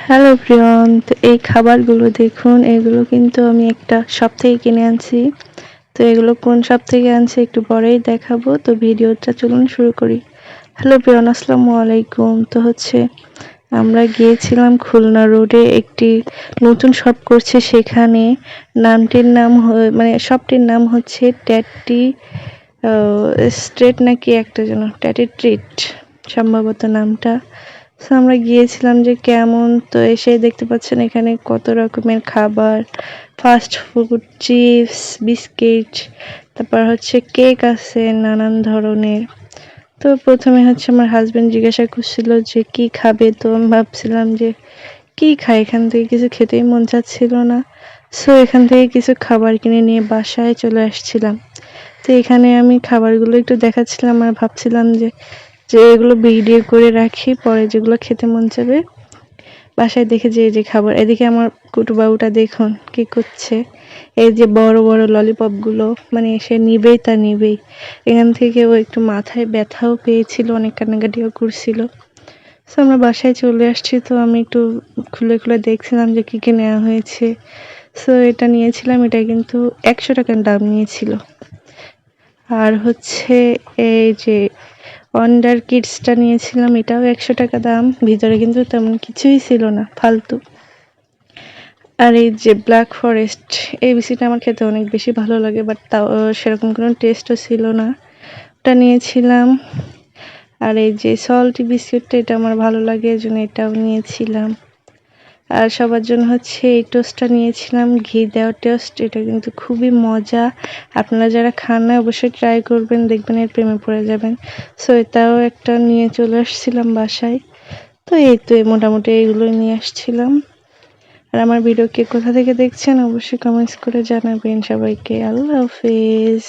Hello everyone, তো এই খাবারগুলো দেখুন, এগুলো কিন্তু আমি একটা শপ থেকে কিনে আনছি। তো এগুলো কোন শপ থেকে আনছি একটু পরেই দেখাবো। তো ভিডিওটা চলুন শুরু করি। হ্যালো এভরিওয়ান, আসসালামু আলাইকুম। তো আমরা গিয়েছিলাম খুলনা রোডে একটি নতুন শপ করছে, সেখানে নামটির নাম মানে শপটির নাম হচ্ছে ট্যাটি স্ট্রেট নাকি একটা যেন ট্যাটি ট্রিট সম্ভবত নামটা। সো আমরা গিয়েছিলাম যে কেমন, তো এসে দেখতে পাচ্ছেন এখানে কত রকমের খাবার, ফাস্ট ফুড, চিপস, বিস্কিট, তারপর কেক আছে নানান ধরনের। তো প্রথমে আমার হাজবেন্ড জিজ্ঞাসা করছিল যে কি খাবে, তো আমি ভাবছিলাম যে কি খাই, এখান থেকে কিছু খেতেই মন চাচ্ছিল না। সো এখান থেকে কিছু খাবার কিনে নিয়ে বাসায় চলে আসছিলাম। তো এখানে আমি খাবারগুলো একটু দেখাচ্ছিলাম আর ভাবছিলাম যে যে এগুলো ভিডিও করে রাখি, পরে যেগুলো খেতে মন চাবে বাসায় দেখে যে এই যে খাবার। এদিকে আমার কুটু বাবুটা দেখুন কি করছে, এই যে বড় বড় ললিপপগুলো মানে সে নিবেই তা নিবেই। এখান থেকে ও একটু মাথায় ব্যথাও পেয়েছিল, অনেক কান্নাকাটিও করছিল। সো আমরা বাসায় চলে আসছি, তো আমি একটু খুলে খুলে দেখছিলাম যে কি কি নেওয়া হয়েছে। সো এটা নিয়েছিলাম, এটা কিন্তু 100 টাকার দাম নিয়েছিল। আর এই যে ওয়ান্ডার কিডসটা নিয়েছিলাম, এটাও 100 টাকা দাম। ভিতরে কিন্তু তেমন কিছুই ছিল না, ফালতু। আর এই যে ব্ল্যাক ফরেস্ট, এই বিস্কিটটা আমার খেতে অনেক বেশি ভালো লাগে, বাট তাও সেরকম কোনো টেস্টও ছিল না, ওটা নিয়েছিলাম। আর এই যে সল্টি বিস্কিটটা, এটা আমার ভালো লাগে, এজন্য এটাও নিয়েছিলাম। আর সবার জন্য এই টোস্টটা নিয়েছিলাম, ঘি দেওয়া টোস্ট। এটা কিন্তু খুবই মজা, আপনারা যারা খান না অবশ্যই ট্রাই করবেন, দেখবেন এর প্রেমে পড়ে যাবেন। সো এটাও একটা নিয়ে চলে আসছিলাম বাসায়। তো এই তো মোটামুটি এইগুলোই নিয়ে আসছিলাম। আর আমার ভিডিও কে কোথা থেকে দেখছেন অবশ্যই কমেন্টস করে জানাবেন। সবাইকে আল্লাহ হাফেজ।